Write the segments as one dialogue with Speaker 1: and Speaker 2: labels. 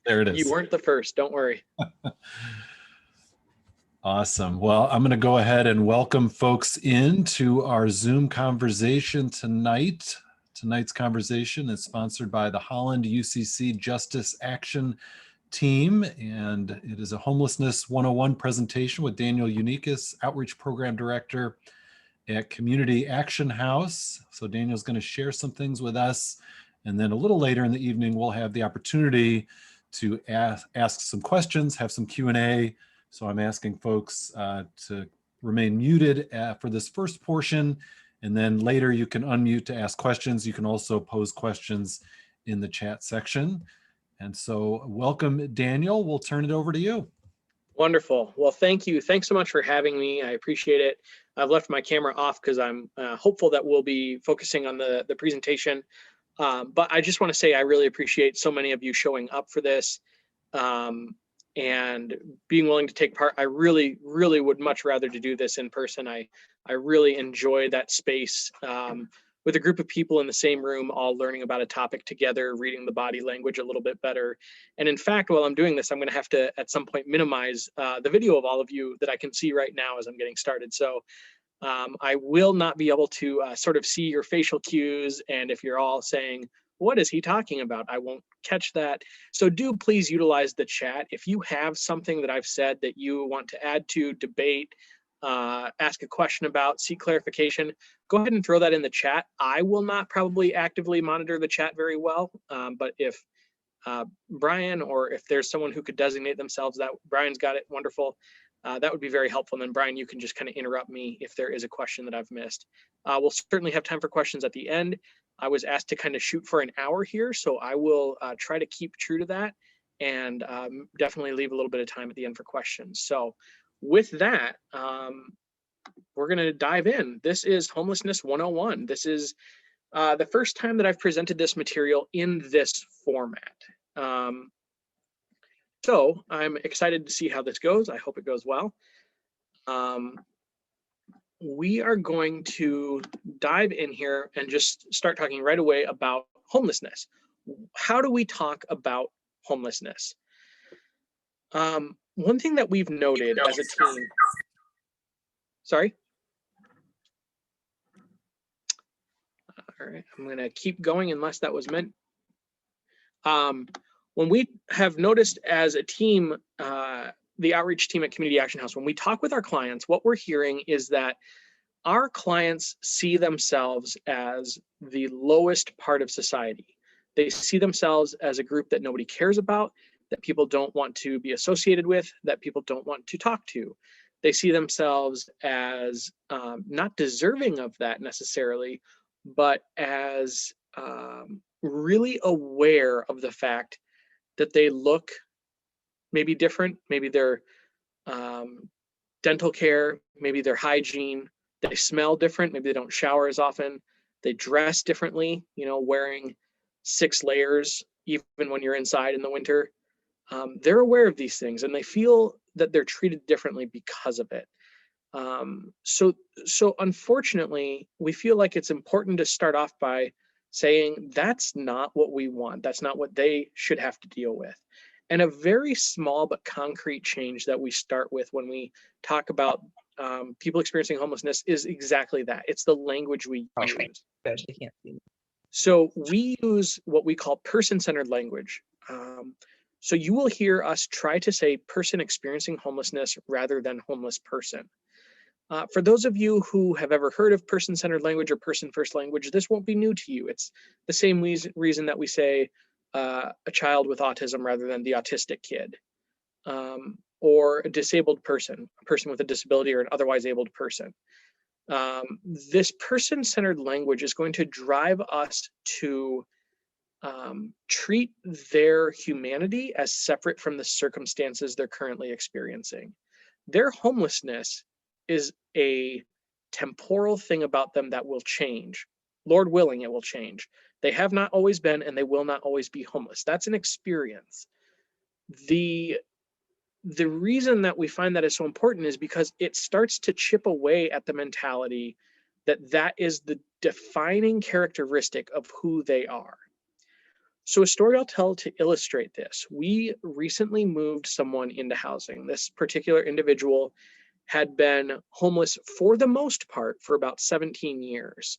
Speaker 1: There it is.
Speaker 2: You weren't the first, don't worry.
Speaker 1: Awesome. Well, I'm going to go ahead and welcome folks into our Zoom conversation tonight. Tonight's conversation is sponsored by the Holland UCC Justice Action Team, and it is a Homelessness 101 presentation with Daniel Unekis, Outreach Program Director at Community Action House. So Daniel's going to share some things with us, and then a little later in the evening, we'll have the opportunity to ask some questions, have some Q&A. So I'm asking folks to remain muted for this first portion, and then later you can unmute to ask questions. You can also pose questions in the chat section. And so welcome, Daniel. We'll turn it over to you.
Speaker 2: Wonderful. Well, thank you. Thanks so much for having me. I appreciate it. I've left my camera off because I'm hopeful that we'll be focusing on the presentation. But I just want to say I really appreciate so many of you showing up for this and being willing to take part. I really, really would much rather to do this in person. I really enjoy that space with a group of people in the same room, all learning about a topic together, reading the body language a little bit better. And in fact, while I'm doing this, I'm going to have to, at some point, minimize the video of all of you that I can see right now as I'm getting started. So I will not be able to sort of see your facial cues. And if you're all saying, what is he talking about? I won't catch that. So do please utilize the chat. If you have something that I've said that you want to add to, debate, ask a question about, seek clarification, go ahead and throw that in the chat. I will not probably actively monitor the chat very well, but if Brian, or if there's someone who could designate themselves, that Brian's got it, wonderful. That would be very helpful. And then Brian, you can just kind of interrupt me if there is a question that I've missed. We'll certainly have time for questions at the end. I was asked to kind of shoot for an hour here, so I will try to keep true to that and definitely leave a little bit of time at the end for questions. So with that, we're going to dive in. This is Homelessness 101. This is the first time that I've presented this material in this format. So I'm excited to see how this goes. I hope it goes well. We are going to dive in here and just start talking right away about homelessness. How do we talk about homelessness? One thing that we've noted as a team, sorry. All right, I'm gonna keep going unless that was meant. When we have noticed as a team, the outreach team at Community Action House, when we talk with our clients, what we're hearing is that our clients see themselves as the lowest part of society. They see themselves as a group that nobody cares about, that people don't want to be associated with, that people don't want to talk to. They see themselves as not deserving of that necessarily, but as really aware of the fact that they look maybe different, maybe their dental care, maybe their hygiene, they smell different, maybe they don't shower as often, they dress differently, you know, wearing 6 layers even when you're inside in the winter. They're aware of these things and they feel that they're treated differently because of it. So unfortunately, we feel like it's important to start off by saying that's not what we want. That's not what they should have to deal with. And a very small but concrete change that we start with when we talk about people experiencing homelessness is exactly that. It's the language we use. So we use what we call person-centered language. So you will hear us try to say person experiencing homelessness rather than homeless person. For those of you who have ever heard of person-centered language or person-first language, this won't be new to you. It's the same reason that we say a child with autism rather than the autistic kid, or a disabled person, a person with a disability or an otherwise abled person. This person-centered language is going to drive us to treat their humanity as separate from the circumstances they're currently experiencing. Their homelessness is a temporal thing about them that will change. Lord willing, it will change. They have not always been and they will not always be homeless. That's an experience. The reason that we find that is so important is because it starts to chip away at the mentality that that is the defining characteristic of who they are. So a story I'll tell to illustrate this. We recently moved someone into housing. This particular individual had been homeless for the most part for about 17 years.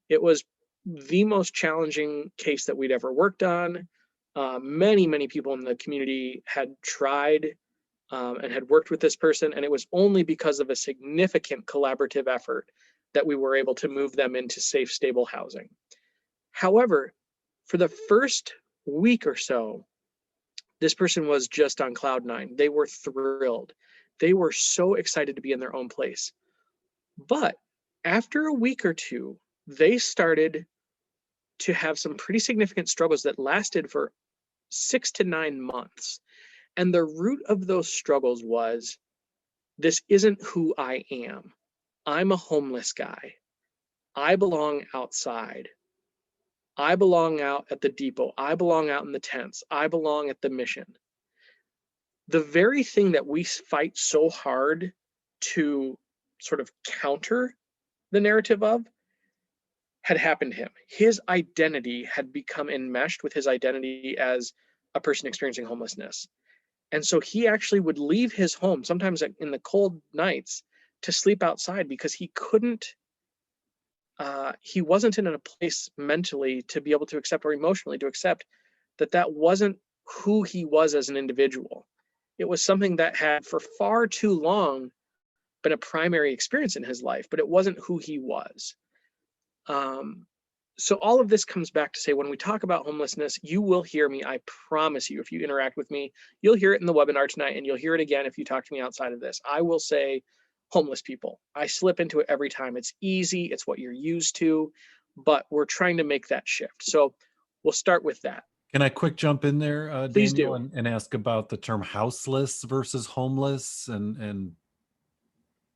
Speaker 2: It was the most challenging case that we'd ever worked on. Many people in the community had tried and had worked with this person, and it was only because of a significant collaborative effort that we were able to move them into safe, stable housing. However, for the first week or so, this person was just on cloud nine. They were thrilled. They were so excited to be in their own place. But after a week or two, they started to have some pretty significant struggles that lasted for 6 to 9 months. And the root of those struggles was, this isn't who I am. I'm a homeless guy. I belong outside. I belong out at the depot. I belong out in the tents. I belong at the mission. The very thing that we fight so hard to sort of counter the narrative of had happened to him. His identity had become enmeshed with his identity as a person experiencing homelessness. And so he actually would leave his home, sometimes in the cold nights, to sleep outside because he couldn't, he wasn't in a place mentally to be able to accept, or emotionally to accept, that that wasn't who he was as an individual. It was something that had for far too long been a primary experience in his life, but it wasn't who he was. So all of this comes back to say, when we talk about homelessness, you will hear me, I promise you, if you interact with me, you'll hear it in the webinar tonight, and you'll hear it again if you talk to me outside of this. I will say homeless people. I slip into it every time. It's easy, it's what you're used to, but we're trying to make that shift. So we'll start with that.
Speaker 1: Can I quick jump in there,
Speaker 2: Please
Speaker 1: Daniel,
Speaker 2: do.
Speaker 1: and ask about the term houseless versus homeless, and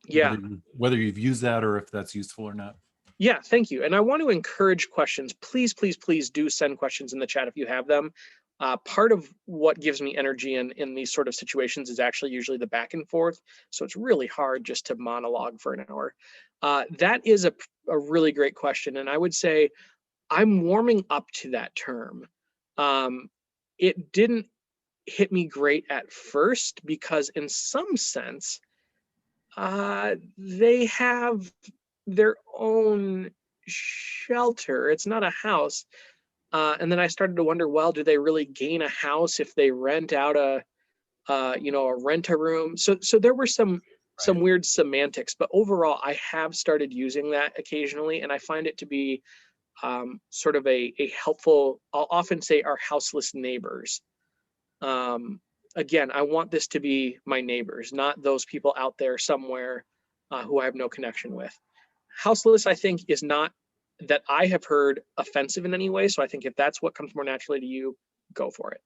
Speaker 2: Yeah.
Speaker 1: whether you've used that or if that's useful or not?
Speaker 2: Yeah, thank you. And I want to encourage questions. Please do send questions in the chat if you have them. Part of what gives me energy in these sort of situations is actually usually the back and forth. So it's really hard just to monologue for an hour. That is a really great question. And I would say I'm warming up to that term. It didn't hit me great at first because in some sense, they have their own shelter. It's not a house. And then I started to wonder, well, do they really gain a house if they rent out a rent-a-room? So there were some weird semantics, but overall, I have started using that occasionally, and I find it to be sort of a helpful. I'll often say our houseless neighbors. Again, I want this to be my neighbors, not those people out there somewhere who I have no connection with. Houseless, I think, is not, that I have heard, offensive in any way. So I think if that's what comes more naturally to you, go for it.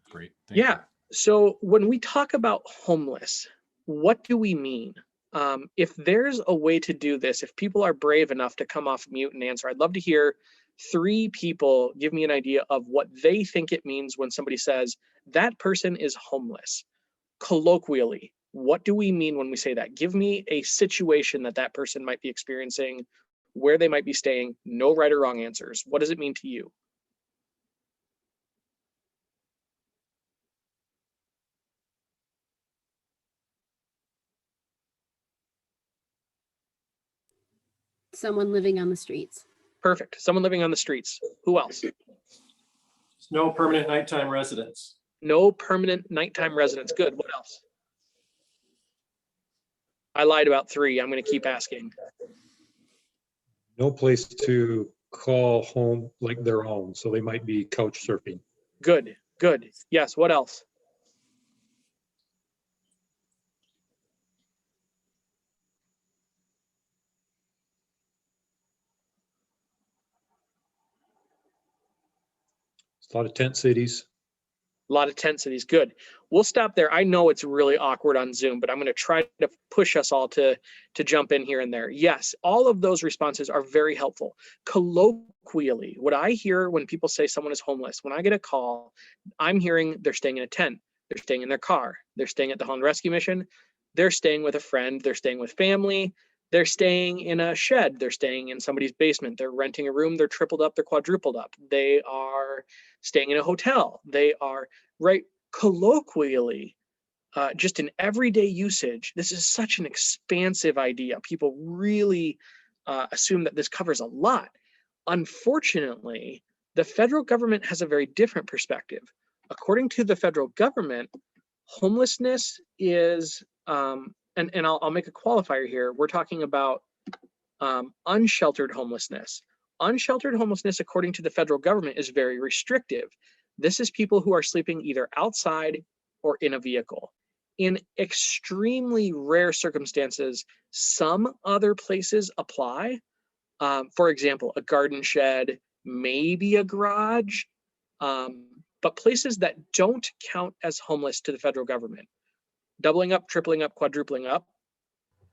Speaker 1: Great. Thank you.
Speaker 2: So when we talk about homeless, what do we mean? If there's a way to do this, if people are brave enough to come off mute and answer, I'd love to hear 3 people give me an idea of what they think it means when somebody says that person is homeless. Colloquially, what do we mean when we say that? Give me a situation that person might be experiencing, where they might be staying. No right or wrong answers. What does it mean to you?
Speaker 3: Someone living on the streets.
Speaker 2: Perfect. Someone living on the streets. Who else?
Speaker 4: No permanent nighttime residence.
Speaker 2: No permanent nighttime residence. Good. What else? I lied about 3. I'm going to keep asking.
Speaker 5: No place to call home like their own, so they might be couch surfing.
Speaker 2: Good. Yes. What else?
Speaker 5: It's a lot of tent cities.
Speaker 2: A lot of tent cities. Good. We'll stop there. I know it's really awkward on Zoom, but I'm going to try to push us all to jump in here and there. Yes, all of those responses are very helpful. Colloquially, what I hear when people say someone is homeless, when I get a call, I'm hearing they're staying in a tent, they're staying in their car, they're staying at the Holland Rescue Mission, they're staying with a friend, they're staying with family, They're staying in a shed. They're staying in somebody's basement. They're renting a room. They're tripled up. They're quadrupled up. They are staying in a hotel. They are, right, colloquially, just in everyday usage. This is such an expansive idea. People really assume that this covers a lot. Unfortunately, the federal government has a very different perspective. According to the federal government, homelessness is, and I'll make a qualifier here. We're talking about unsheltered homelessness. Unsheltered homelessness, according to the federal government, is very restrictive. This is people who are sleeping either outside or in a vehicle. In extremely rare circumstances, some other places apply. For example, a garden shed, maybe a garage, but places that don't count as homeless to the federal government. Doubling up, tripling up, quadrupling up.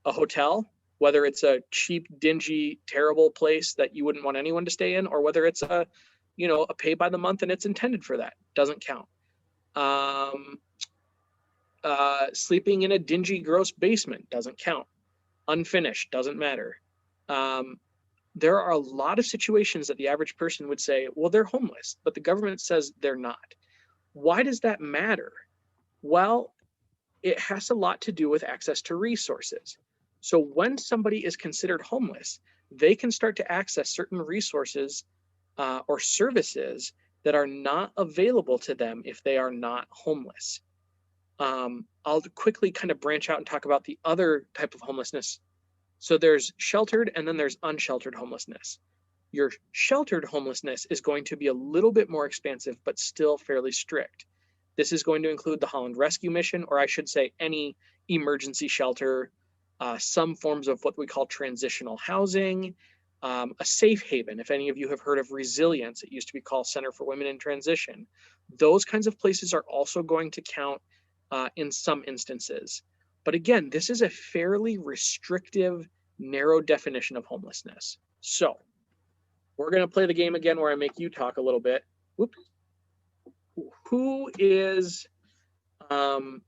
Speaker 2: A hotel, whether it's a cheap, dingy, terrible place that you wouldn't want anyone to stay in, or whether it's a pay by the month and it's intended for that, doesn't count. Sleeping in a dingy, gross basement doesn't count. Unfinished, doesn't matter. There are a lot of situations that the average person would say, well, they're homeless, but the government says they're not. Why does that matter? Well, it has a lot to do with access to resources. So when somebody is considered homeless, they can start to access certain resources or services that are not available to them if they are not homeless. I'll quickly kind of branch out and talk about the other type of homelessness. So there's sheltered and then there's unsheltered homelessness. Your sheltered homelessness is going to be a little bit more expansive, but still fairly strict. This is going to include the Holland Rescue Mission, or I should say any emergency shelter, some forms of what we call transitional housing, a safe haven. If any of you have heard of Resilience, it used to be called Center for Women in Transition. Those kinds of places are also going to count in some instances. But again, this is a fairly restrictive, narrow definition of homelessness. So we're going to play the game again where I make you talk a little bit. Whoops. Who is, to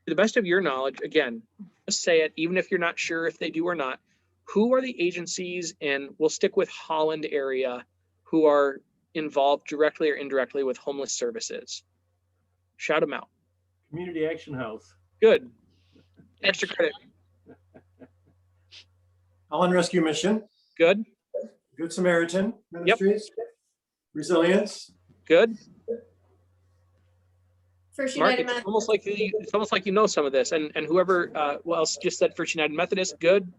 Speaker 2: the best of your knowledge, again, just say it, even if you're not sure if they do or not, who are the agencies, and we'll stick with Holland area, who are involved directly or indirectly with homeless services? Shout them out.
Speaker 4: Community Action House.
Speaker 2: Good. Extra credit.
Speaker 4: Holland Rescue Mission.
Speaker 2: Good.
Speaker 4: Good Samaritan Ministries. Resilience.
Speaker 2: Good.
Speaker 6: First
Speaker 2: Mark,
Speaker 6: United
Speaker 2: it's almost like you know some of this, and whoever else just said First United Methodist. Good.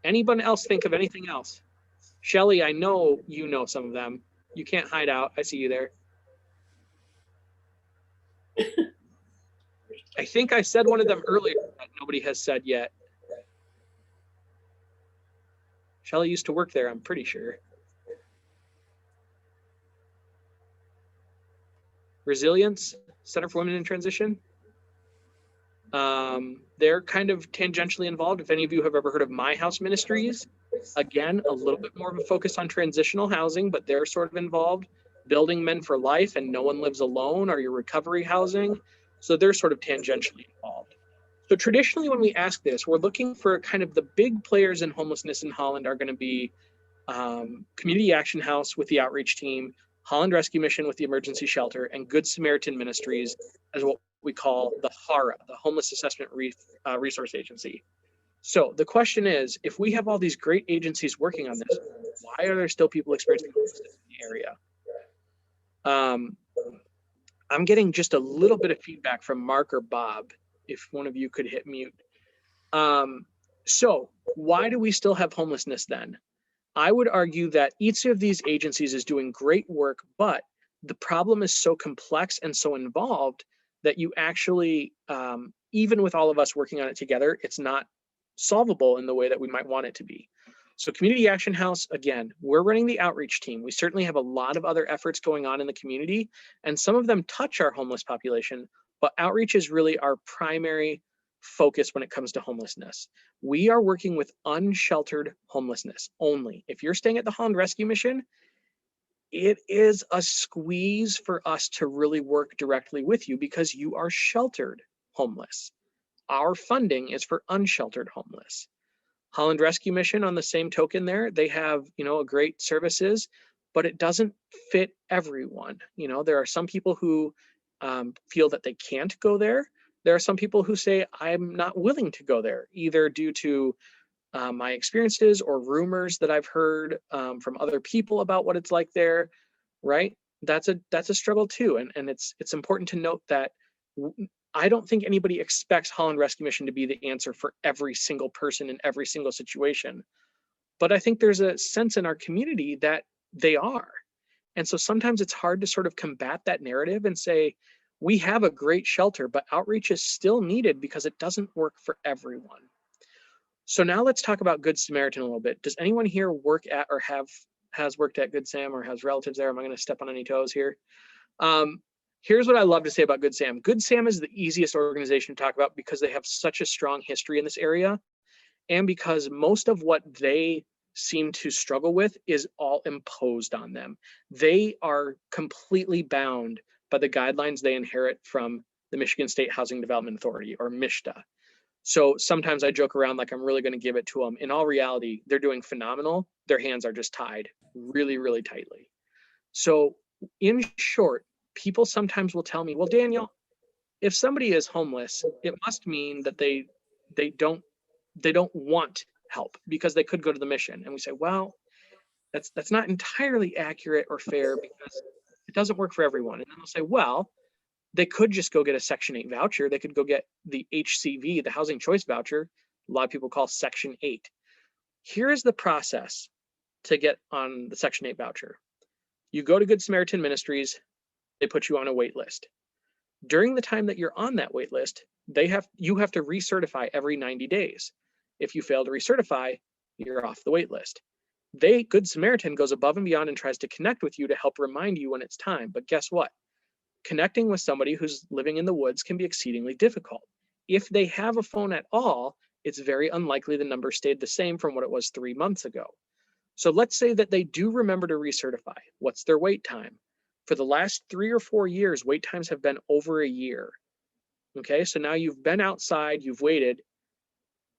Speaker 2: Anyone else think of anything else? Shelly, I know you know some of them. You can't hide out. I see you there. I think I said one of them earlier that nobody has said yet. Shelly used to work there, I'm pretty sure. Resilience, Center for Women in Transition. They're kind of tangentially involved. If any of you have ever heard of My House Ministries, again, a little bit more of a focus on transitional housing, but they're sort of involved. Building Men for Life and No One Lives Alone are your recovery housing. So they're sort of tangentially involved. So traditionally, when we ask this, we're looking for kind of the big players in homelessness in Holland are going to be Community Action House with the outreach team, Holland Rescue Mission with the emergency shelter, and Good Samaritan Ministries as what we call the HARA, the Homeless Assessment Resource Agency. So the question is, if we have all these great agencies working on this, why are there still people experiencing homelessness in the area? I'm getting just a little bit of feedback from Mark or Bob, if one of you could hit mute. So why do we still have homelessness then? I would argue that each of these agencies is doing great work, but the problem is so complex and so involved that you actually, even with all of us working on it together, it's not solvable in the way that we might want it to be. So Community Action House, again, we're running the outreach team. We certainly have a lot of other efforts going on in the community, and some of them touch our homeless population, but outreach is really our primary focus when it comes to homelessness. We are working with unsheltered homelessness only. If you're staying at the Holland Rescue Mission, it is a squeeze for us to really work directly with you because you are sheltered homeless. Our funding is for unsheltered homeless. Holland Rescue Mission, on the same token there, they have, a great services, but it doesn't fit everyone. There are some people who feel that they can't go there. There are some people who say, I'm not willing to go there, either due to my experiences or rumors that I've heard from other people about what it's like there, right? That's a struggle too. And it's important to note that I don't think anybody expects Holland Rescue Mission to be the answer for every single person in every single situation. But I think there's a sense in our community that they are. And so sometimes it's hard to sort of combat that narrative and say, we have a great shelter, but outreach is still needed because it doesn't work for everyone. So now let's talk about Good Samaritan a little bit. Does anyone here work at or has worked at Good Sam or has relatives there? Am I going to step on any toes here? Here's what I love to say about Good Sam. Good Sam is the easiest organization to talk about because they have such a strong history in this area, and because most of what they seem to struggle with is all imposed on them. They are completely bound by the guidelines they inherit from the Michigan State Housing Development Authority, or MISTA. So sometimes I joke around like I'm really going to give it to them. In all reality, they're doing phenomenal. Their hands are just tied really, really tightly. So in short, people sometimes will tell me, well, Daniel, if somebody is homeless, it must mean that they don't want help because they could go to the mission. And we say, well, that's not entirely accurate or fair because it doesn't work for everyone. And then they'll say, well, they could just go get a Section 8 voucher. They could go get the HCV, the Housing Choice Voucher. A lot of people call Section 8. Here is the process to get on the Section 8 voucher. You go to Good Samaritan Ministries, they put you on a wait list. During the time that you're on that wait list, you have to recertify every 90 days. If you fail to recertify, you're off the wait list. Good Samaritan goes above and beyond and tries to connect with you to help remind you when it's time. But guess what? Connecting with somebody who's living in the woods can be exceedingly difficult. If they have a phone at all, it's very unlikely the number stayed the same from what it was 3 months ago. So let's say that they do remember to recertify. What's their wait time? For the last 3 or 4 years, wait times have been over a year. Okay, so now you've been outside, you've waited.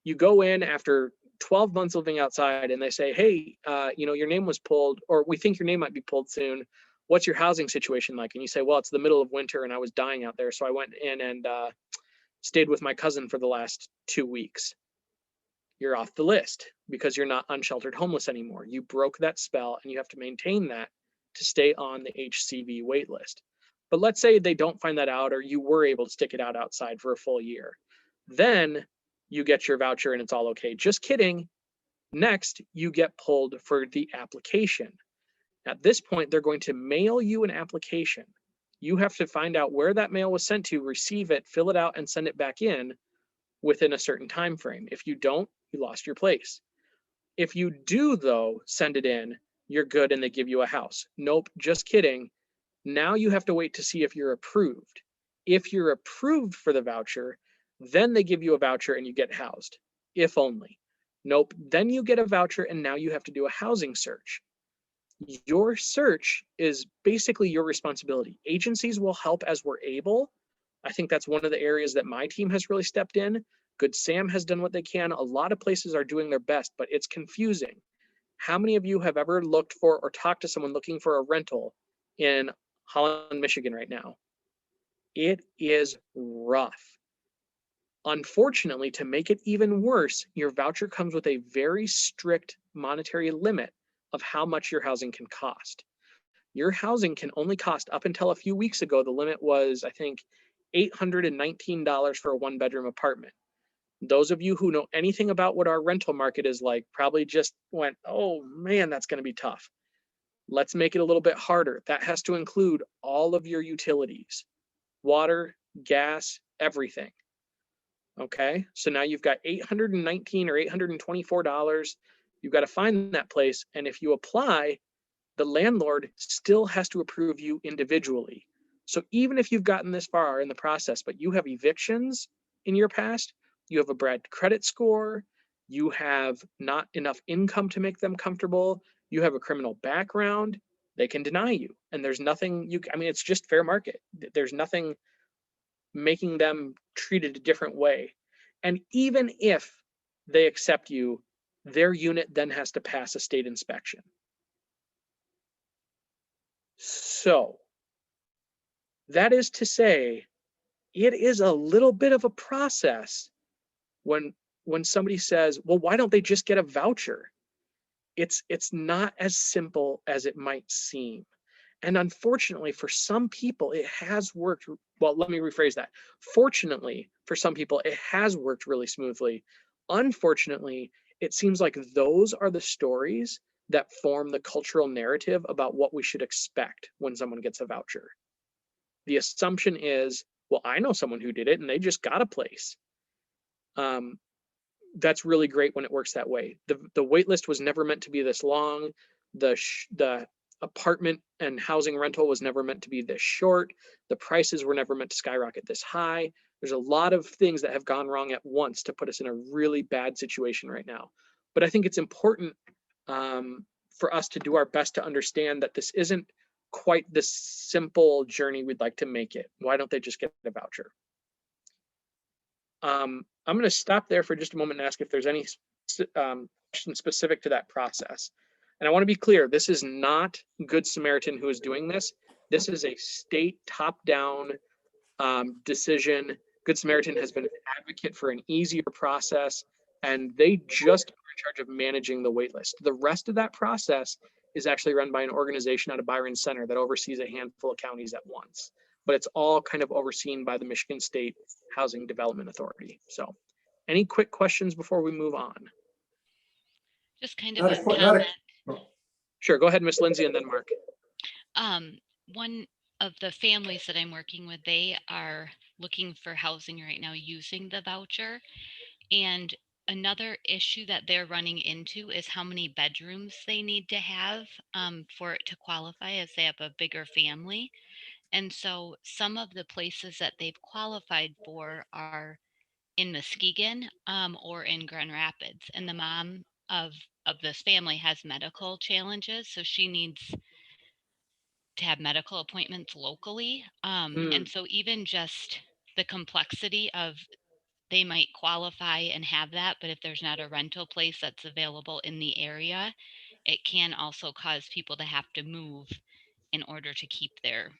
Speaker 2: You go in after 12 months living outside and they say, hey, your name was pulled, or we think your name might be pulled soon. What's your housing situation like? And you say, well, it's the middle of winter and I was dying out there. So I went in and stayed with my cousin for the last 2 weeks. You're off the list because you're not unsheltered homeless anymore. You broke that spell and you have to maintain that to stay on the HCV wait list. But let's say they don't find that out, or you were able to stick it out outside for a full year. Then you get your voucher and it's all okay. Just kidding. Next, you get pulled for the application. At this point, they're going to mail you an application. You have to find out where that mail was sent to, receive it, fill it out, and send it back in within a certain time frame. If you don't, you lost your place. If you do, though, send it in, you're good and they give you a house. Nope, just kidding. Now you have to wait to see if you're approved. If you're approved for the voucher, then they give you a voucher and you get housed, if only. Nope, then you get a voucher and now you have to do a housing search. Your search is basically your responsibility. Agencies will help as we're able. I think that's one of the areas that my team has really stepped in. Good Sam has done what they can. A lot of places are doing their best, but it's confusing. How many of you have ever looked for or talked to someone looking for a rental in Holland, Michigan right now? It is rough. Unfortunately, to make it even worse, your voucher comes with a very strict monetary limit of how much your housing can cost. Your housing can only cost, up until a few weeks ago, the limit was, I think, $819 for a 1-bedroom apartment. Those of you who know anything about what our rental market is like probably just went, oh man, that's going to be tough. Let's make it a little bit harder. That has to include all of your utilities, water, gas, everything. Okay, so now you've got $819 or $824. You've got to find that place. And if you apply, the landlord still has to approve you individually. So even if you've gotten this far in the process, but you have evictions in your past, you have a bad credit score, you have not enough income to make them comfortable, you have a criminal background, they can deny you. And there's nothing it's just fair market. There's nothing making them treated a different way. And even if they accept you, their unit then has to pass a state inspection. So that is to say, it is a little bit of a process when somebody says, well, why don't they just get a voucher? It's not as simple as it might seem. And unfortunately, for some people, it has worked. Well, let me rephrase that. Fortunately, for some people, it has worked really smoothly. Unfortunately, it seems like those are the stories that form the cultural narrative about what we should expect when someone gets a voucher. The assumption is, well, I know someone who did it and they just got a place. That's really great when it works that way. The wait list was never meant to be this long. The apartment and housing rental was never meant to be this short. The prices were never meant to skyrocket this high. There's a lot of things that have gone wrong at once to put us in a really bad situation right now. But I think it's important for us to do our best to understand that this isn't quite the simple journey we'd like to make it. Why don't they just get a voucher? I'm going to stop there for just a moment and ask if there's any question specific to that process. And I want to be clear, this is not Good Samaritan who is doing this. This is a state top-down decision. Good Samaritan has been an advocate for an easier process, and they just are in charge of managing the wait list. The rest of that process is actually run by an organization out of Byron Center that oversees a handful of counties at once. But it's all kind of overseen by the Michigan State Housing Development Authority. So any quick questions before we move on?
Speaker 6: Just kind of a comment.
Speaker 2: Sure, go ahead, Miss Lindsay, and then Mark.
Speaker 6: One of the families that I'm working with, they are looking for housing right now using the voucher. And another issue that they're running into is how many bedrooms they need to have for it to qualify, as they have a bigger family. And so some of the places that they've qualified for are in Muskegon or in Grand Rapids. And the mom of this family has medical challenges, so she needs to have medical appointments locally. And so even just the complexity of, they might qualify and have that, but if there's not a rental place that's available in the area, it can also cause people to have to move in order to keep their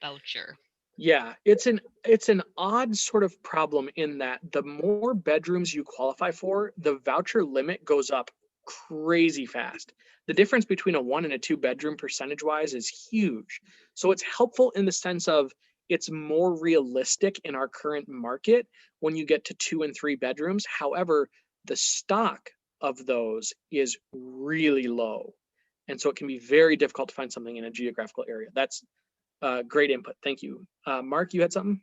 Speaker 6: voucher.
Speaker 2: Yeah, it's an odd sort of problem in that the more bedrooms you qualify for, the voucher limit goes up crazy fast. The difference between a 1 and a 2 bedroom percentage wise is huge. So it's helpful in the sense of it's more realistic in our current market when you get to 2 and 3 bedrooms. However, the stock of those is really low. And so it can be very difficult to find something in a geographical area. That's great input. Thank you. Mark, you had something?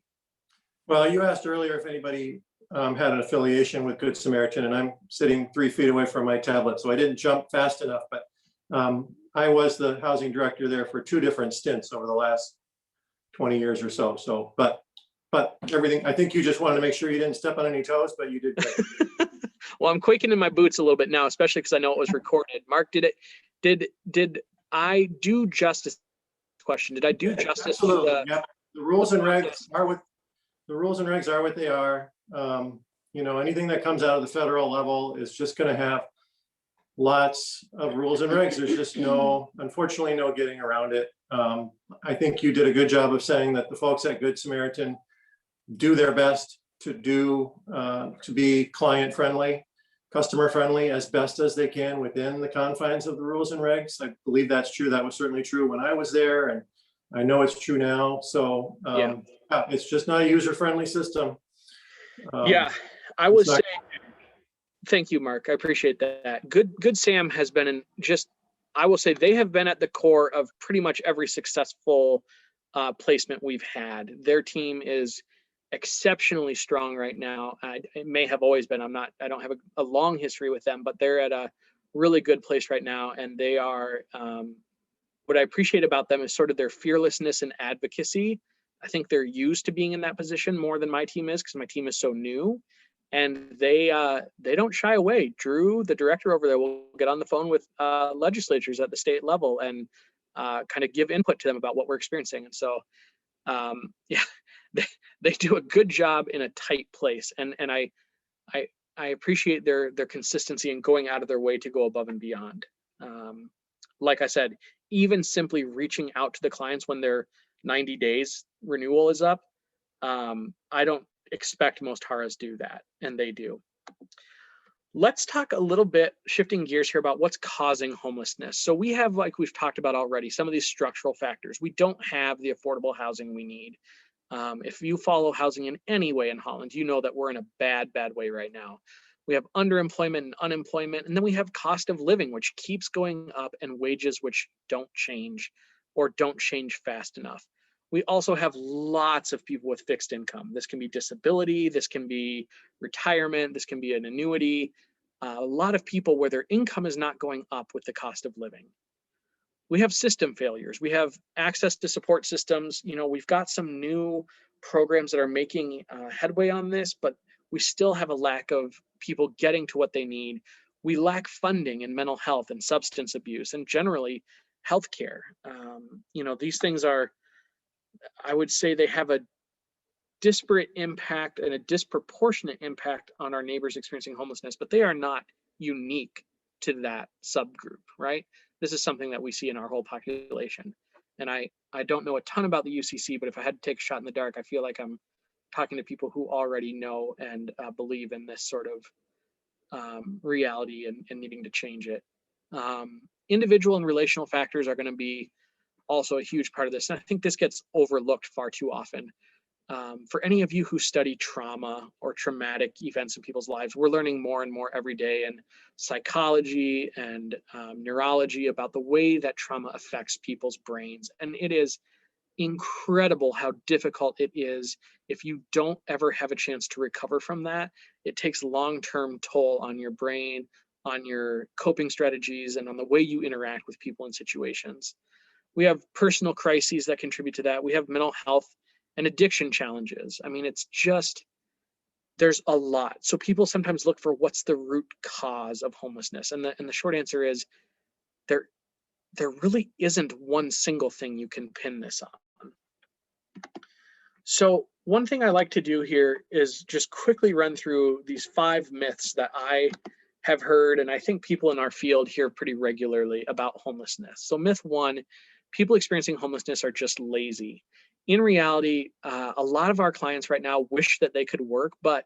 Speaker 4: Well, you asked earlier if anybody had an affiliation with Good Samaritan, and I'm sitting 3 feet away from my tablet, so I didn't jump fast enough, but I was the housing director there for 2 different stints over the last 20 years or so. So, but everything, I think you just wanted to make sure you didn't step on any toes, but you did great.
Speaker 2: Well, I'm quaking in my boots a little bit now, especially because I know it was recorded. Mark, did I do justice? Question, did I do justice?
Speaker 4: Absolutely. Yep. The rules and regs are what they are. You know, anything that comes out of the federal level is just going to have lots of rules and regs. There's just unfortunately, no getting around it. I think you did a good job of saying that the folks at Good Samaritan do their best to be client friendly, customer friendly as best as they can within the confines of the rules and regs. I believe that's true. That was certainly true when I was there, and I know it's true now. So yeah, it's just not a user-friendly system.
Speaker 2: Yeah, I would say, thank you, Mark. I appreciate that. Good Sam has been I will say they have been at the core of pretty much every successful placement we've had. Their team is exceptionally strong right now. It may have always been. I don't have a long history with them, but they're at a really good place right now. And they are, what I appreciate about them is sort of their fearlessness and advocacy. I think they're used to being in that position more than my team is, because my team is so new, and they don't shy away. Drew, the director over there, will get on the phone with legislatures at the state level and kind of give input to them about what we're experiencing. And so, yeah, they do a good job in a tight place. And I I appreciate their consistency in going out of their way to go above and beyond. Like I said, even simply reaching out to the clients when their 90 days renewal is up, I don't expect most HARAs do that, and they do. Let's talk a little bit, shifting gears here, about what's causing homelessness. So we have, like we've talked about already, some of these structural factors. We don't have the affordable housing we need. If you follow housing in any way in Holland, you know that we're in a bad way right now. We have underemployment and unemployment, and then we have cost of living, which keeps going up, and wages which don't change or don't change fast enough. We also have lots of people with fixed income. This can be disability, this can be retirement, this can be an annuity. A lot of people where their income is not going up with the cost of living. We have system failures. We have access to support systems. You know, we've got some new programs that are making headway on this, but we still have a lack of people getting to what they need. We lack funding in mental health and substance abuse and generally healthcare. You know, these things are, I would say, they have a disparate impact and a disproportionate impact on our neighbors experiencing homelessness, but they are not unique to that subgroup, right? This is something that we see in our whole population. And I don't know a ton about the UCC, but if I had to take a shot in the dark, I feel like I'm talking to people who already know and believe in this sort of reality and needing to change it. Individual and relational factors are going to be also a huge part of this. And I think this gets overlooked far too often. For any of you who study trauma or traumatic events in people's lives, we're learning more and more every day in psychology and neurology about the way that trauma affects people's brains. And it is incredible how difficult it is if you don't ever have a chance to recover from that. It takes long-term toll on your brain, on your coping strategies, and on the way you interact with people in situations. We have personal crises that contribute to that. We have mental health and addiction challenges. I mean, it's just, there's a lot. So people sometimes look for what's the root cause of homelessness. And the short answer is there really isn't one single thing you can pin this on. So one thing I like to do here is just quickly run through these 5 myths that I have heard, and I think people in our field hear pretty regularly about homelessness. So myth 1, people experiencing homelessness are just lazy. In reality, a lot of our clients right now wish that they could work, but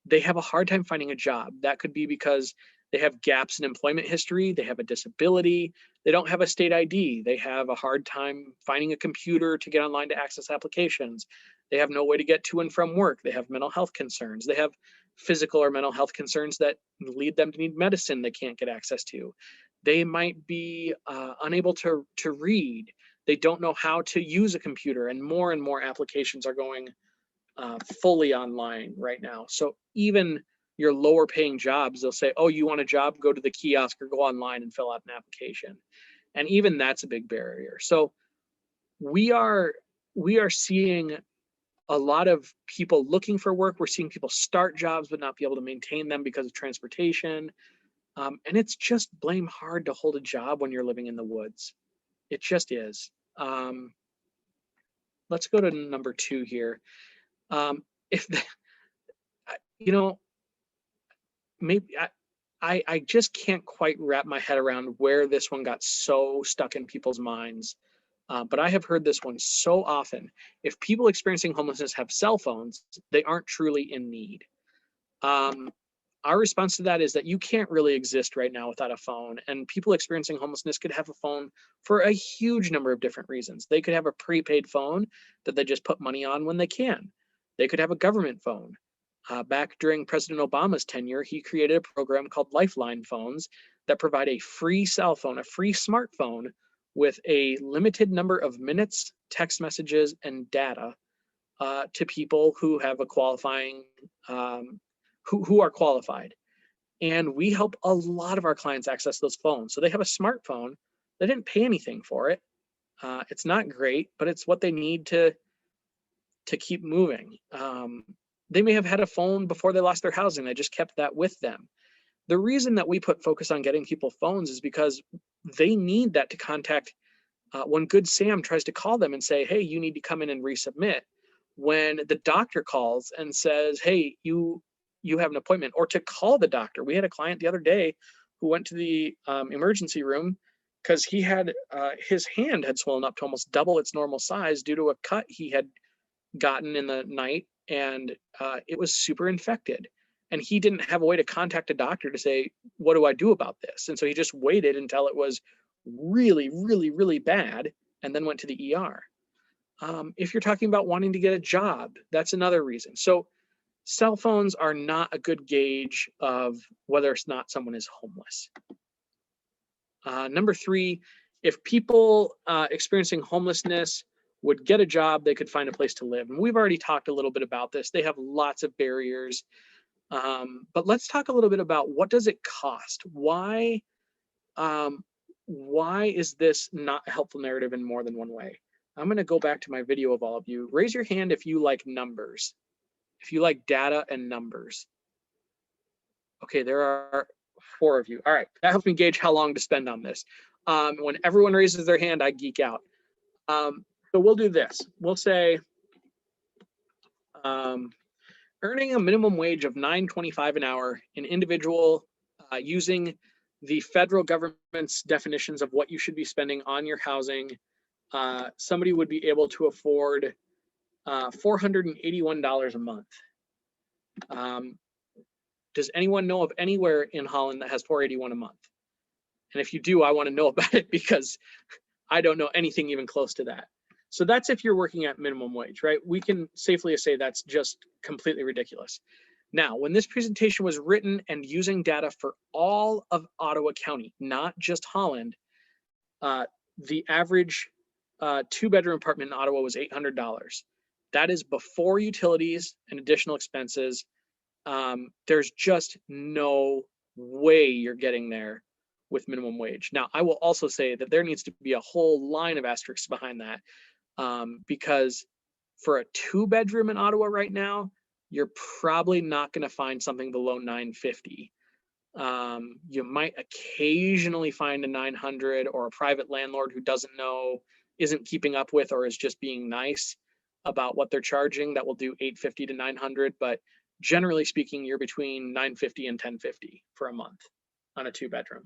Speaker 2: they have a hard time finding a job. That could be because they have gaps in employment history, they have a disability, they don't have a state ID, they have a hard time finding a computer to get online to access applications, they have no way to get to and from work, they have mental health concerns, they have physical or mental health concerns that lead them to need medicine they can't get access to. They might be unable to read. They don't know how to use a computer, and more applications are going fully online right now. So even your lower paying jobs, they'll say, oh, you want a job, go to the kiosk or go online and fill out an application. And even that's a big barrier. So we are seeing a lot of people looking for work. We're seeing people start jobs but not be able to maintain them because of transportation. And it's just blame hard to hold a job when you're living in the woods. It just is. Let's go to number 2 here. Maybe I just can't quite wrap my head around where this one got so stuck in people's minds. But I have heard this one so often. If people experiencing homelessness have cell phones, they aren't truly in need. Our response to that is that you can't really exist right now without a phone, and people experiencing homelessness could have a phone for a huge number of different reasons. They could have a prepaid phone that they just put money on when they can. They could have a government phone. Back during President Obama's tenure, he created a program called Lifeline Phones that provide a free cell phone, a free smartphone with a limited number of minutes, text messages, and data to people who have a qualifying, who are qualified. And we help a lot of our clients access those phones. So they have a smartphone. They didn't pay anything for it. It's not great, but it's what they need to keep moving. They may have had a phone before they lost their housing. They just kept that with them. The reason that we put focus on getting people phones is because they need that to contact when Good Sam tries to call them and say, hey, you need to come in and resubmit. When the doctor calls and says, hey, you you have an appointment or to call the doctor. We had a client the other day who went to the emergency room because he had his hand had swollen up to almost double its normal size due to a cut he had gotten in the night, and it was super infected. And he didn't have a way to contact a doctor to say, what do I do about this? And so he just waited until it was really, really, really bad and then went to the ER. If you're talking about wanting to get a job, that's another reason. So cell phones are not a good gauge of whether or not someone is homeless. Number 3, if people experiencing homelessness would get a job, they could find a place to live. And we've already talked a little bit about this. They have lots of barriers. But let's talk a little bit about what does it cost? Why is this not a helpful narrative in more than one way? I'm going to go back to my video of all of you. Raise your hand if you like numbers, if you like data and numbers. Okay, there are 4 of you. All right, that helps me gauge how long to spend on this. When everyone raises their hand, I geek out. So we'll do this. We'll say earning a minimum wage of $9.25 an hour, an individual using the federal government's definitions of what you should be spending on your housing, somebody would be able to afford $481 a month. Does anyone know of anywhere in Holland that has $481 a month? And if you do, I want to know about it because I don't know anything even close to that. So that's if you're working at minimum wage, right? We can safely say that's just completely ridiculous. Now, when this presentation was written and using data for all of Ottawa County, not just Holland, the average 2-bedroom apartment in Ottawa was $800. That is before utilities and additional expenses. There's just no way you're getting there with minimum wage. Now, I will also say that there needs to be a whole line of asterisks behind that. Because for a 2-bedroom in Ottawa right now, you're probably not going to find something below $950. You might occasionally find a $900 or a private landlord who doesn't know, isn't keeping up with, or is just being nice about what they're charging that will do $850 to $900. But generally speaking, you're between $950 and $1050 for a month on a 2-bedroom.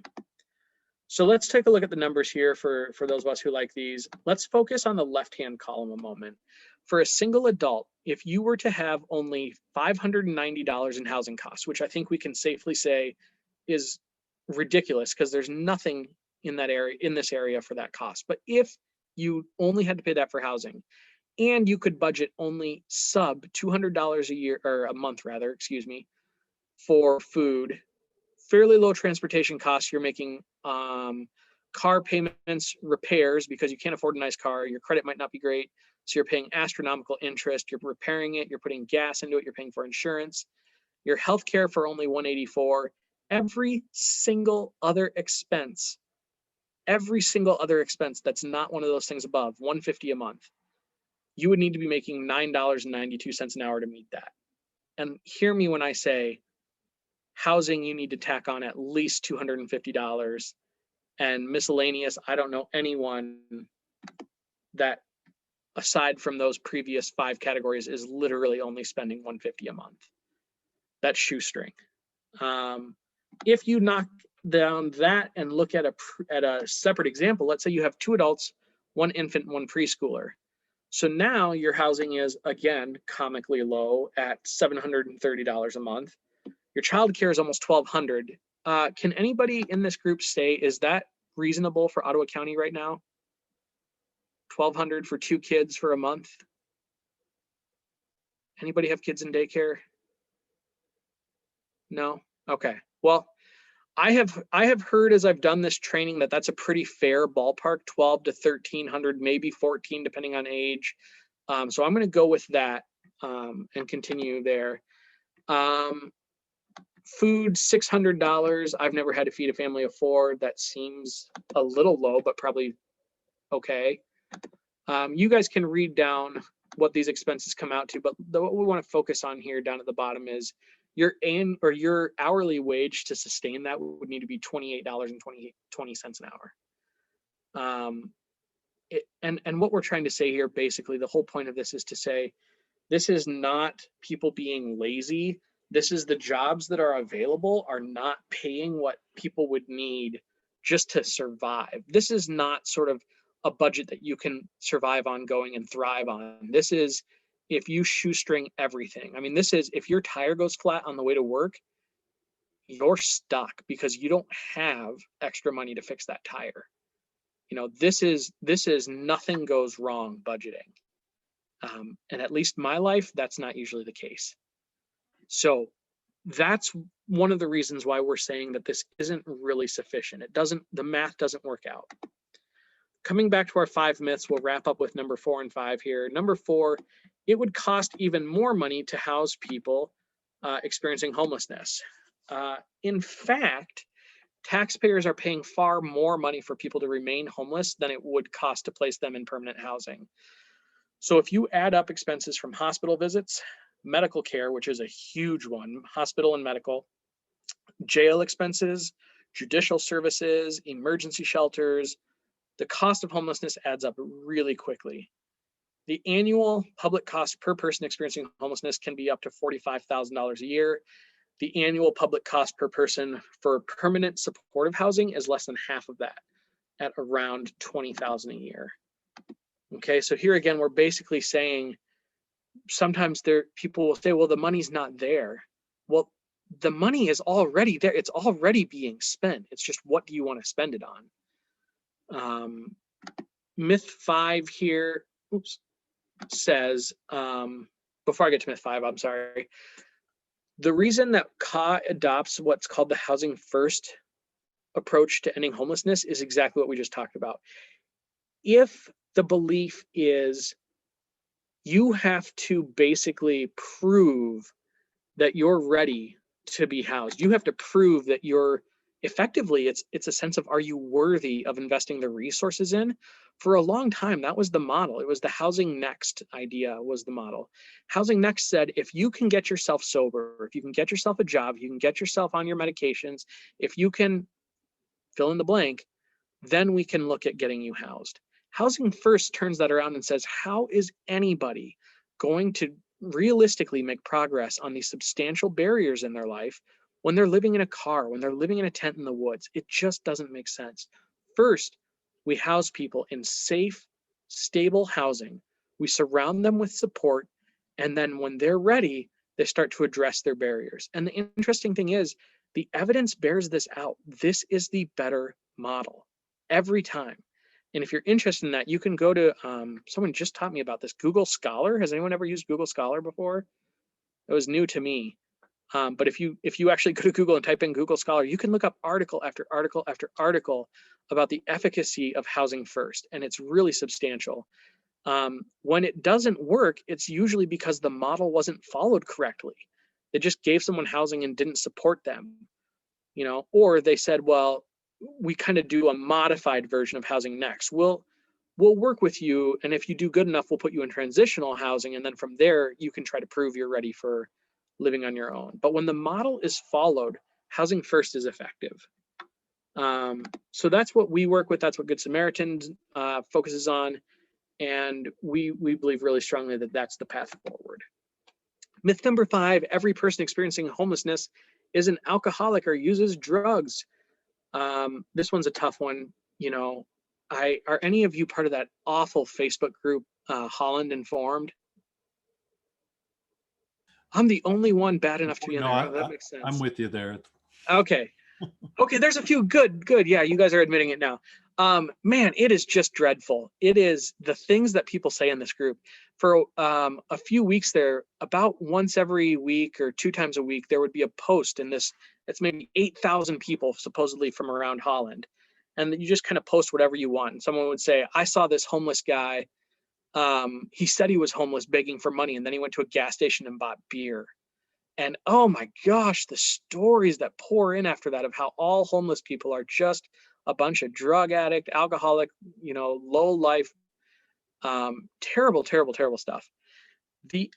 Speaker 2: So let's take a look at the numbers here for those of us who like these. Let's focus on the left-hand column a moment. For a single adult, if you were to have only $590 in housing costs, which I think we can safely say is ridiculous because there's nothing in that area, in this area for that cost. But if you only had to pay that for housing and you could budget only sub $200 a year, or a month rather, excuse me, for food, fairly low transportation costs, you're making car payments, repairs, because you can't afford a nice car, your credit might not be great, so you're paying astronomical interest, you're repairing it, you're putting gas into it, you're paying for insurance, your healthcare for only $184, every single other expense that's not one of those things above $150 a month, you would need to be making $9.92 an hour to meet that. And hear me when I say housing, you need to tack on at least $250, and miscellaneous, I don't know anyone that aside from those previous 5 categories is literally only spending $150 a month. That's shoestring. If you knock down that and look at a separate example, let's say you have 2 adults, 1 infant, 1 preschooler. So now your housing is again comically low at $730 a month. Your child care is almost $1,200. Can anybody in this group say, is that reasonable for Ottawa County right now? $1,200 for 2 kids for a month? Anybody have kids in daycare? No? Okay. Well, I have heard as I've done this training that that's a pretty fair ballpark, 12 to 1,300, maybe 14, depending on age. So I'm going to go with that and continue there. Food, $600. I've never had to feed a family of 4. That seems a little low, but probably okay. You guys can read down what these expenses come out to, but what we want to focus on here down at the bottom is your hourly wage to sustain that would need to be $28.20 an hour. And what we're trying to say here, basically, the whole point of this is to say, this is not people being lazy. This is the jobs that are available are not paying what people would need just to survive. This is not sort of a budget that you can survive on going and thrive on. This is if you shoestring everything. I mean, this is if your tire goes flat on the way to work, you're stuck because you don't have extra money to fix that tire. You know, this is nothing goes wrong budgeting. And at least my life, that's not usually the case. So that's one of the reasons why we're saying that this isn't really sufficient. The math doesn't work out. Coming back to our 5 myths, we'll wrap up with number 4 and 5 here. Number 4, it would cost even more money to house people experiencing homelessness. In fact, taxpayers are paying far more money for people to remain homeless than it would cost to place them in permanent housing. So if you add up expenses from hospital visits, medical care, which is a huge one, hospital and medical, jail expenses, judicial services, emergency shelters, the cost of homelessness adds up really quickly. The annual public cost per person experiencing homelessness can be up to $45,000 a year. The annual public cost per person for permanent supportive housing is less than half of that, at around $20,000 a year. Okay, so here again, we're basically saying sometimes people will say, well, the money's not there. Well, the money is already there. It's already being spent. It's just, what do you want to spend it on? Myth 5 here, says, before I get to myth 5, I'm sorry. The reason that CA adopts what's called the housing first approach to ending homelessness is exactly what we just talked about. If the belief is you have to basically prove that you're ready to be housed, you have to prove that you're effectively, it's a sense of, are you worthy of investing the resources in? For a long time, that was the model. It was the Housing Next idea was the model. Housing Next said, if you can get yourself sober, if you can get yourself a job, you can get yourself on your medications, if you can fill in the blank, then we can look at getting you housed. Housing First turns that around and says, how is anybody going to realistically make progress on these substantial barriers in their life when they're living in a car, when they're living in a tent in the woods? It just doesn't make sense. First, we house people in safe, stable housing. We surround them with support. And then when they're ready, they start to address their barriers. And the interesting thing is, the evidence bears this out. This is the better model every time. And if you're interested in that, you can go to, someone just taught me about this, Google Scholar. Has anyone ever used Google Scholar before? It was new to me. But if you actually go to Google and type in Google Scholar, you can look up article after article after article about the efficacy of housing first. And it's really substantial. When it doesn't work, it's usually because the model wasn't followed correctly. They just gave someone housing and didn't support them, you know, or they said, well, we kind of do a modified version of Housing Next. We'll work with you, and if you do good enough, we'll put you in transitional housing, and then from there, you can try to prove you're ready for living on your own. But when the model is followed, Housing First is effective. So that's what we work with. That's what Good Samaritan focuses on, and we believe really strongly that that's the path forward. Myth number 5, every person experiencing homelessness is an alcoholic or uses drugs. This one's a tough one. You know, are any of you part of that awful Facebook group, Holland Informed? I'm the only one bad enough to be in there. That makes sense.
Speaker 1: I'm with you there.
Speaker 2: Okay. Okay, there's a few good. Yeah, you guys are admitting it now. Man, it is just dreadful. It is the things that people say in this group. For a few weeks there, about once every week or 2 times a week, there would be a post in this. It's maybe 8,000 people supposedly from around Holland. And you just kind of post whatever you want. And someone would say, I saw this homeless guy. He said he was homeless begging for money. And then he went to a gas station and bought beer. And oh my gosh, the stories that pour in after that of how all homeless people are just a bunch of drug addict, alcoholic, you know, low life, terrible, terrible, terrible stuff. The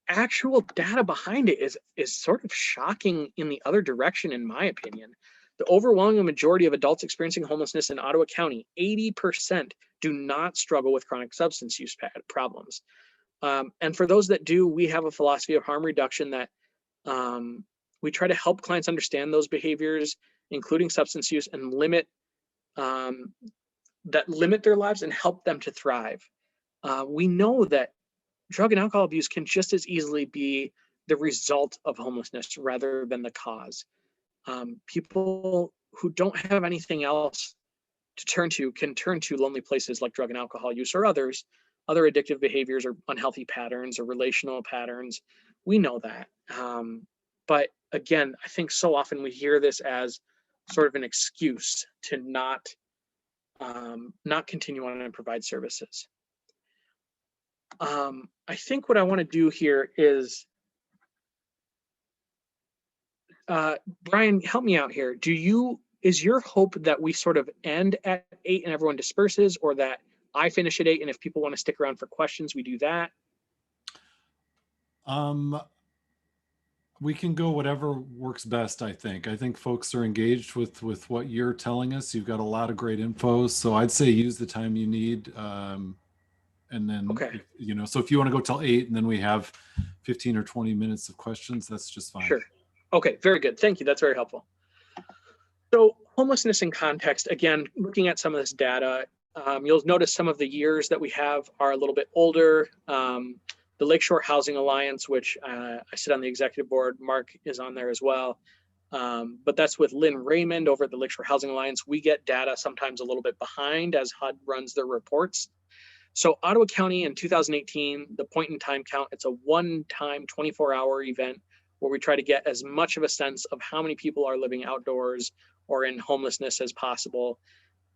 Speaker 2: actual data behind it is sort of shocking in the other direction, in my opinion. The overwhelming majority of adults experiencing homelessness in Ottawa County, 80%, do not struggle with chronic substance use problems. And for those that do, we have a philosophy of harm reduction that we try to help clients understand those behaviors, including substance use, and limit their lives and help them to thrive. We know that drug and alcohol abuse can just as easily be the result of homelessness rather than the cause. People who don't have anything else to turn to can turn to lonely places like drug and alcohol use or other addictive behaviors or unhealthy patterns or relational patterns. We know that. But again, I think so often we hear this as sort of an excuse to not continue on and provide services. I think what I want to do here is, Brian, help me out here. Is your hope that we sort of end at 8 and everyone disperses, or that I finish at 8 and if people want to stick around for questions, we do that?
Speaker 1: We can go whatever works best, I think. I think folks are engaged with what you're telling us. You've got a lot of great info. So I'd say use the time you need. And then,
Speaker 2: Okay.
Speaker 1: So if you want to go till 8 and then we have 15 or 20 minutes of questions, that's just fine.
Speaker 2: Sure. Okay, very good. Thank you. That's very helpful. So homelessness in context, again, looking at some of this data, you'll notice some of the years that we have are a little bit older. The Lakeshore Housing Alliance, which I sit on the executive board, Mark is on there as well. But that's with Lynn Raymond over at the Lakeshore Housing Alliance. We get data sometimes a little bit behind as HUD runs their reports. So Ottawa County in 2018, the point in time count, it's a one-time 24-hour event where we try to get as much of a sense of how many people are living outdoors or in homelessness as possible.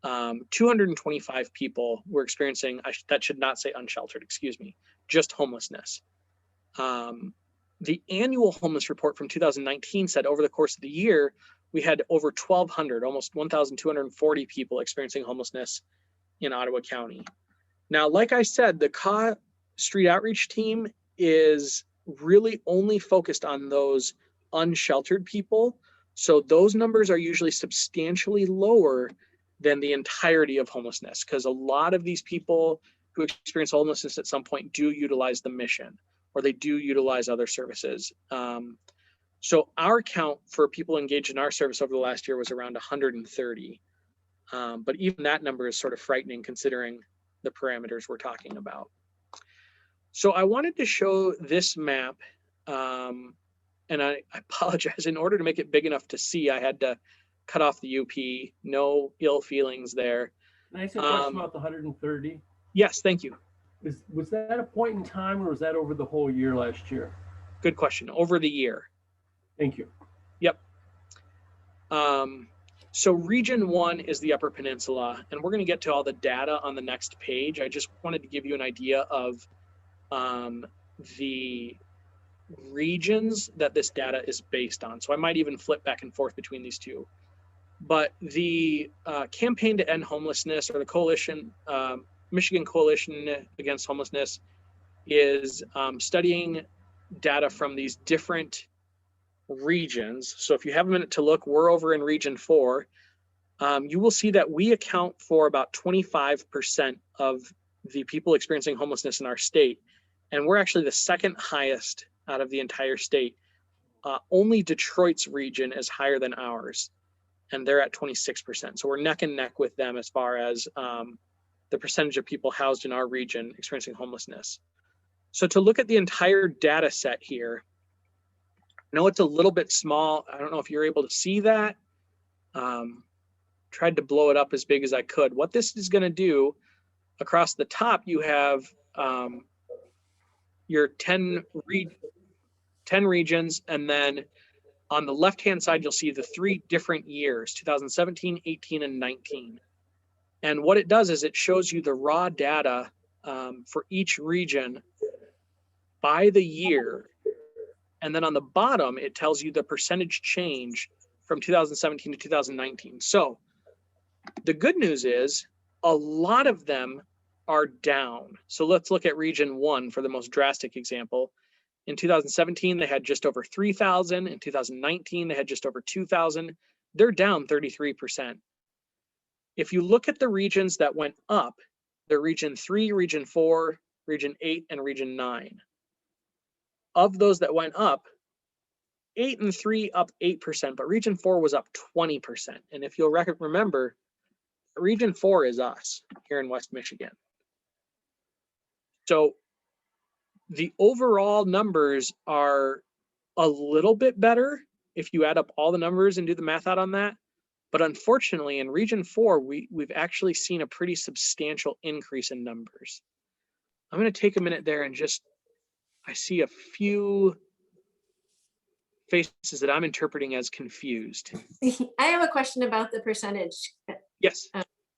Speaker 2: 225 people were experiencing, that should not say unsheltered, excuse me, just homelessness. The annual homeless report from 2019 said over the course of the year, we had over 1,200, almost 1,240 people experiencing homelessness in Ottawa County. Now, like I said, the CAW Street Outreach team is really only focused on those unsheltered people. So those numbers are usually substantially lower than the entirety of homelessness, because a lot of these people who experience homelessness at some point do utilize the mission, or they do utilize other services. So our count for people engaged in our service over the last year was around 130. But even that number is sort of frightening considering the parameters we're talking about. So I wanted to show this map, and I apologize, in order to make it big enough to see, I had to cut off the UP, no ill feelings there.
Speaker 7: Can I ask a question about the 130?
Speaker 2: Yes, thank you.
Speaker 7: Was that a point in time, or was that over the whole year last year?
Speaker 2: Good question, over the year.
Speaker 7: Thank you.
Speaker 2: Yep. So region 1 is the Upper Peninsula, and we're going to get to all the data on the next page. I just wanted to give you an idea of the regions that this data is based on. So I might even flip back and forth between these two. But the Campaign to End Homelessness, or the coalition, Michigan Coalition Against Homelessness, is studying data from these different regions. So if you have a minute to look, we're over in region 4. You will see that we account for about 25% of the people experiencing homelessness in our state. And we're actually the second highest out of the entire state. Only Detroit's region is higher than ours, and they're at 26%. So we're neck and neck with them as far as the percentage of people housed in our region experiencing homelessness. So to look at the entire data set here, I know it's a little bit small. I don't know if you're able to see that. Tried to blow it up as big as I could. What this is going to do, across the top, you have your 10 regions, and then on the left-hand side, you'll see the 3 different years, 2017, 18, and 19. And what it does is it shows you the raw data for each region by the year. And then on the bottom, it tells you the percentage change from 2017 to 2019. So the good news is a lot of them are down. So let's look at region 1 for the most drastic example. In 2017, they had just over 3,000. In 2019, they had just over 2,000. They're down 33%. If you look at the regions that went up, the region 3, region 4, Region 8, and Region 9. Of those that went up, 8 and 3 up 8%, but Region 4 was up 20%. And if you'll remember, Region 4 is us here in West Michigan. So the overall numbers are a little bit better if you add up all the numbers and do the math out on that. But unfortunately, in Region 4, we've actually seen a pretty substantial increase in numbers. I'm going to take a minute there and I see a few faces that I'm interpreting as confused.
Speaker 8: I have a question about the percentage
Speaker 2: Yes.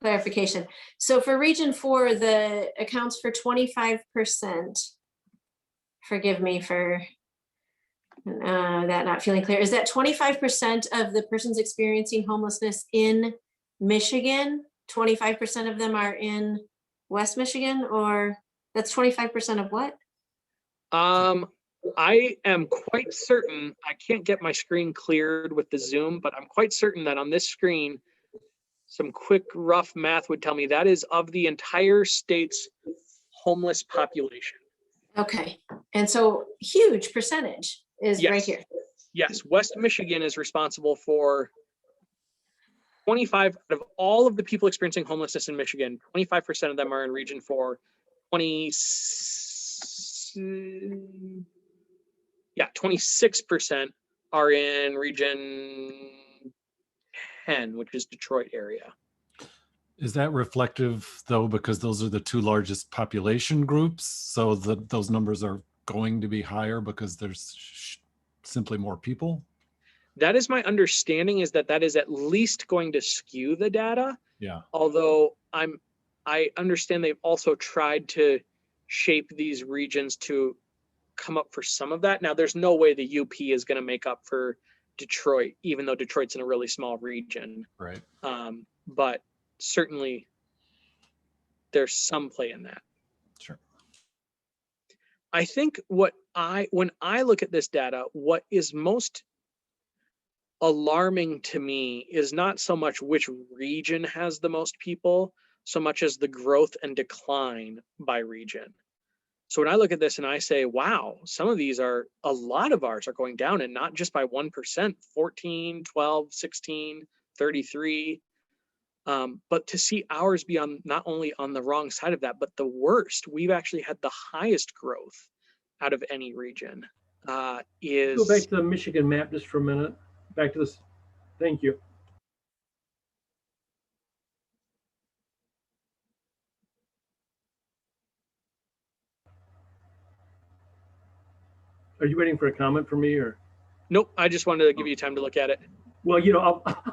Speaker 8: clarification. So for Region 4, the accounts for 25%. Forgive me for that not feeling clear. Is that 25% of the persons experiencing homelessness in Michigan? 25% of them are in West Michigan, or that's 25% of what?
Speaker 2: I am quite certain, I can't get my screen cleared with the Zoom, but I'm quite certain that on this screen, some quick rough math would tell me that is of the entire state's homeless population.
Speaker 8: Okay, and so huge percentage is right
Speaker 2: Yes.
Speaker 8: here.
Speaker 2: Yes, West Michigan is responsible for 25 out of all of the people experiencing homelessness in Michigan. 25% of them are in Region 4. 26% are in Region 10, which is Detroit area.
Speaker 1: Is that reflective though, because those are the two largest population groups? So those numbers are going to be higher because there's simply more people?
Speaker 2: That is my understanding, is that is at least going to skew the data.
Speaker 1: Yeah.
Speaker 2: Although I understand they've also tried to shape these regions to come up for some of that. Now, there's no way the UP is going to make up for Detroit, even though Detroit's in a really small region.
Speaker 1: Right.
Speaker 2: But certainly there's some play in that.
Speaker 1: Sure.
Speaker 2: I think when I look at this data, what is most alarming to me is not so much which region has the most people, so much as the growth and decline by region. So when I look at this and I say, wow, a lot of ours are going down, and not just by 1%, 14, 12, 16, 33. But to see ours be on not only on the wrong side of that, but the worst, we've actually had the highest growth out of any region.
Speaker 7: Go back to the Michigan map just for a minute. Back to this. Thank you. Are you waiting for a comment from me, or?
Speaker 2: Nope, I just wanted to give you time to look at it.
Speaker 7: Well,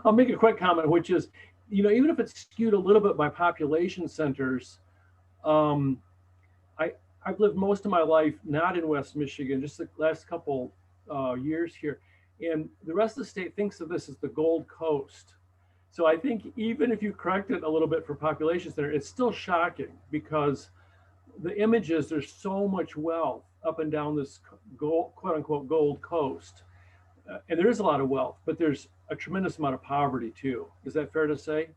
Speaker 7: I'll make a quick comment, which is, even if it's skewed a little bit by population centers, I've lived most of my life not in West Michigan, just the last couple years here. And the rest of the state thinks of this as the Gold Coast. So I think even if you correct it a little bit for population center, it's still shocking, because the images, there's so much wealth up and down this quote unquote Gold Coast. And there is a lot of wealth, but there's a tremendous amount of poverty too. Is that fair to say?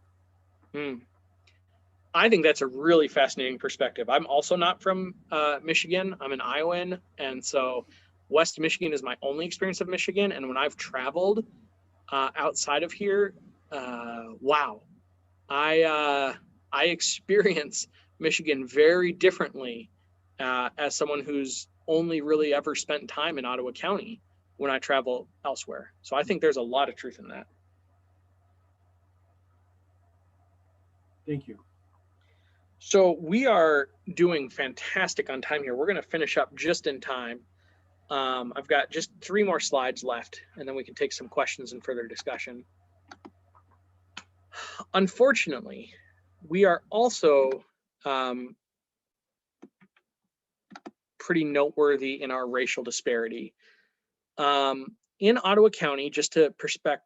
Speaker 2: I think that's a really fascinating perspective. I'm also not from Michigan. I'm an Iowan. And so West Michigan is my only experience of Michigan. And when I've traveled outside of here, wow, I experience Michigan very differently as someone who's only really ever spent time in Ottawa County when I travel elsewhere. So I think there's a lot of truth in that.
Speaker 7: Thank you.
Speaker 2: So we are doing fantastic on time here. We're going to finish up just in time. I've got just 3 more slides left, and then we can take some questions and further discussion. Unfortunately, we are also pretty noteworthy in our racial disparity. In Ottawa County, just to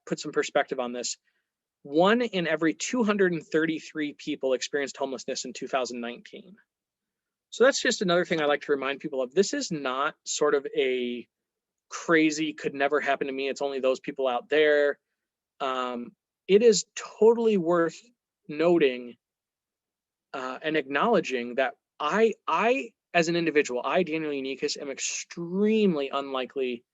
Speaker 2: put some perspective on this, 1 in every 233 people experienced homelessness in 2019. So that's just another thing I like to remind people of. This is not sort of a crazy, could never happen to me, it's only those people out there. It is totally worth noting and acknowledging that I as an individual, I, Daniel Unekis, am extremely unlikely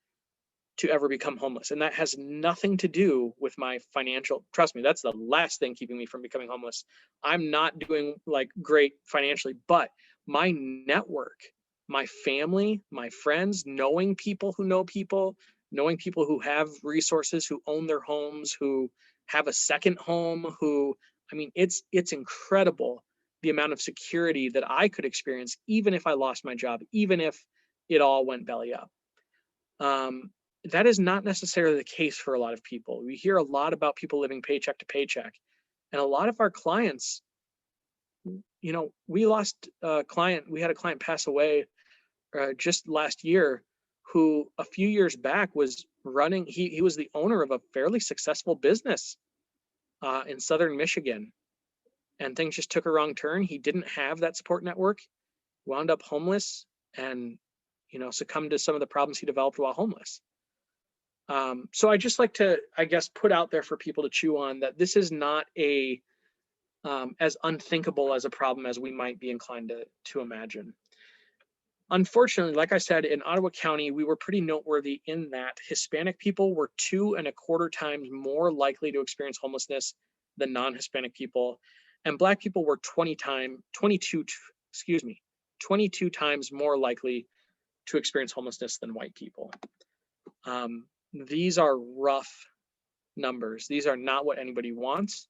Speaker 2: to ever become homeless. And that has nothing to do with my financial, trust me, that's the last thing keeping me from becoming homeless. I'm not doing like great financially, but my network, my family, my friends, knowing people who know people, knowing people who have resources, who own their homes, who have a second home, who, I mean, it's incredible the amount of security that I could experience, even if I lost my job, even if it all went belly up. That is not necessarily the case for a lot of people. We hear a lot about people living paycheck to paycheck, and a lot of our clients, you know, we lost a client, we had a client pass away just last year who a few years back was running, he was the owner of a fairly successful business in Southern Michigan, and things just took a wrong turn. He didn't have that support network, wound up homeless, and, you know, succumbed to some of the problems he developed while homeless. So I just like to, I guess, put out there for people to chew on that this is not a as unthinkable as a problem as we might be inclined to imagine. Unfortunately, like I said, in Ottawa County, we were pretty noteworthy in that Hispanic people were 2.25 times more likely to experience homelessness than non-Hispanic people, and Black people were 22 times more likely to experience homelessness than white people. These are rough numbers. These are not what anybody wants.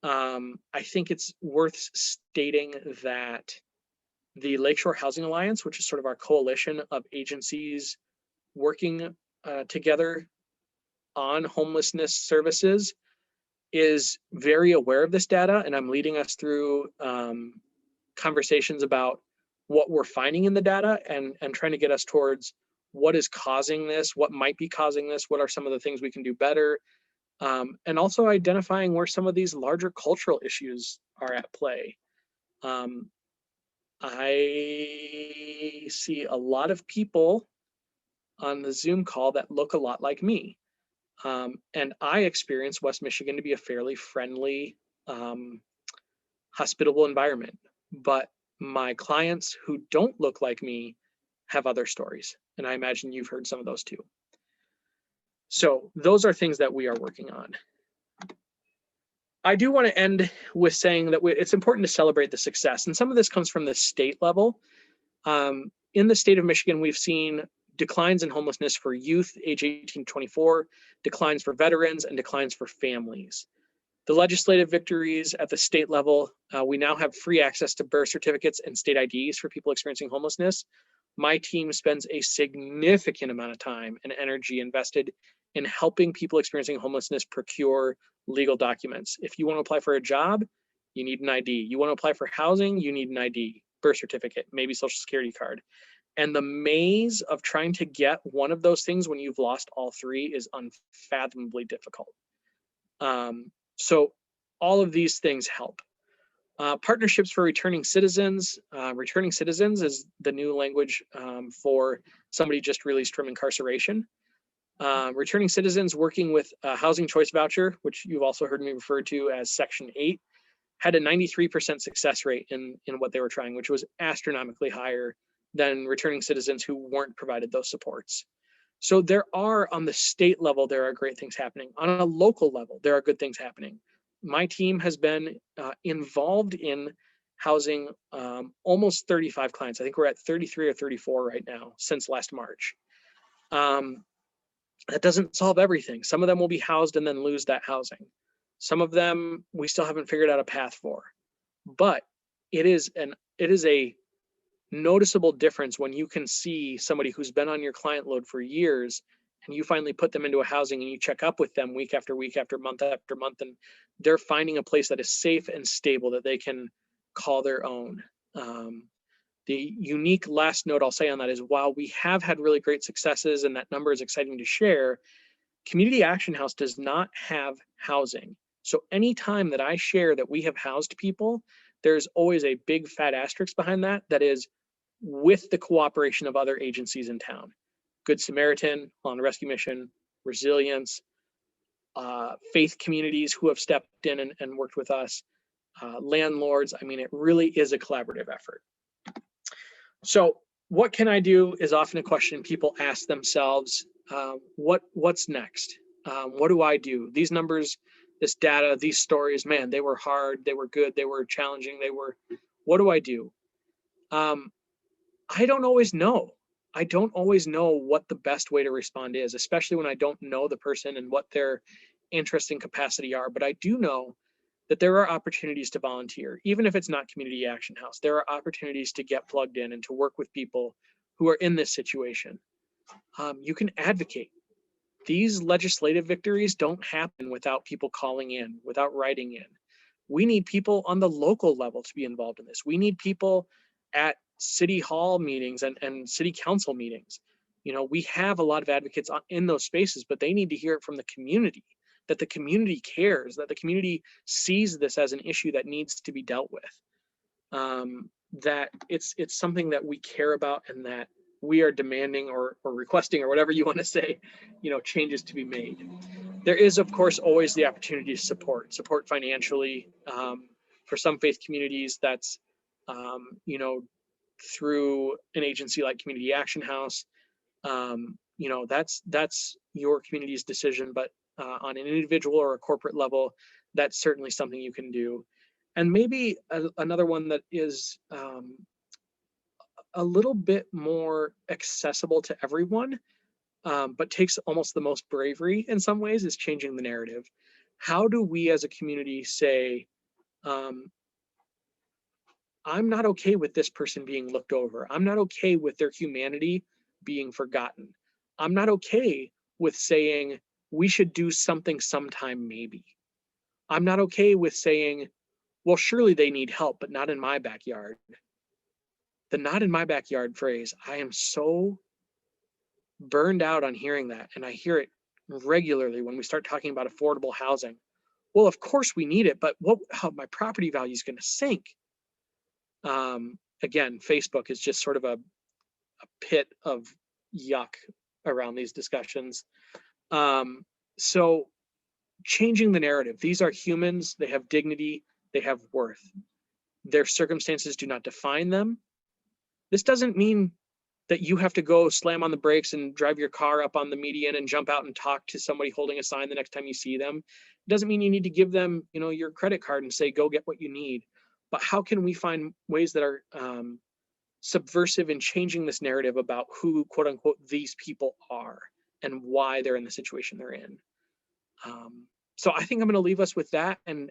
Speaker 2: I think it's worth stating that the Lakeshore Housing Alliance, which is sort of our coalition of agencies working together on homelessness services, is very aware of this data, and I'm leading us through conversations about what we're finding in the data and trying to get us towards what is causing this, what might be causing this, what are some of the things we can do better, and also identifying where some of these larger cultural issues are at play. I see a lot of people on the Zoom call that look a lot like me. And I experience West Michigan to be a fairly friendly, hospitable environment. But my clients who don't look like me have other stories. And I imagine you've heard some of those too. So those are things that we are working on. I do want to end with saying that it's important to celebrate the success. And some of this comes from the state level. In the state of Michigan, we've seen declines in homelessness for youth age 18 to 24, declines for veterans, and declines for families. The legislative victories at the state level, we now have free access to birth certificates and state IDs for people experiencing homelessness. My team spends a significant amount of time and energy invested in helping people experiencing homelessness procure legal documents. If you want to apply for a job, you need an ID. You want to apply for housing, you need an ID, birth certificate, maybe social security card. And the maze of trying to get one of those things when you've lost all three is unfathomably difficult. So all of these things help. Partnerships for returning citizens. Returning citizens is the new language for somebody just released from incarceration. Returning citizens working with a housing choice voucher, which you've also heard me refer to as Section 8, had a 93% success rate in what they were trying, which was astronomically higher than returning citizens who weren't provided those supports. So there are, on the state level, there are great things happening. On a local level, there are good things happening. My team has been involved in housing almost 35 clients. I think we're at 33 or 34 right now since last March. That doesn't solve everything. Some of them will be housed and then lose that housing. Some of them we still haven't figured out a path for. But it is a noticeable difference when you can see somebody who's been on your client load for years and you finally put them into a housing and you check up with them week after week after month, and they're finding a place that is safe and stable that they can call their own. The unique last note I'll say on that is, while we have had really great successes and that number is exciting to share, Community Action House does not have housing. So anytime that I share that we have housed people, there's always a big fat asterisk behind that, that is with the cooperation of other agencies in town. Good Samaritan, Holland Rescue Mission, Resilience, faith communities who have stepped in and worked with us, landlords. I mean, it really is a collaborative effort. So what can I do is often a question people ask themselves. What's next? What do I do? These numbers, this data, these stories, man, they were hard, they were good, they were challenging, what do I do? I don't always know. I don't always know what the best way to respond is, especially when I don't know the person and what their interest and capacity are. But I do know that there are opportunities to volunteer, even if it's not Community Action House. There are opportunities to get plugged in and to work with people who are in this situation. You can advocate. These legislative victories don't happen without people calling in, without writing in. We need people on the local level to be involved in this. We need people at city hall meetings and city council meetings. You know, we have a lot of advocates in those spaces, but they need to hear it from the community, that the community cares, that the community sees this as an issue that needs to be dealt with, that it's something that we care about and that we are demanding or requesting or whatever you want to say, you know, changes to be made. There is, of course, always the opportunity to support financially. For some faith communities, that's, you know, through an agency like Community Action House. You know, that's your community's decision, but on an individual or a corporate level, that's certainly something you can do. And maybe another one that is a little bit more accessible to everyone, but takes almost the most bravery in some ways, is changing the narrative. How do we as a community say, I'm not okay with this person being looked over. I'm not okay with their humanity being forgotten. I'm not okay with saying we should do something sometime maybe. I'm not okay with saying, well, surely they need help, but not in my backyard. The not in my backyard phrase, I am so burned out on hearing that. And I hear it regularly when we start talking about affordable housing. Well, of course we need it, but my property value is going to sink. Again, Facebook is just sort of a pit of yuck around these discussions. So changing the narrative. These are humans. They have dignity. They have worth. Their circumstances do not define them. This doesn't mean that you have to go slam on the brakes and drive your car up on the median and jump out and talk to somebody holding a sign the next time you see them. It doesn't mean you need to give them, you know, your credit card and say, go get what you need. But how can we find ways that are subversive in changing this narrative about who, quote unquote, these people are and why they're in the situation they're in? So I think I'm going to leave us with that and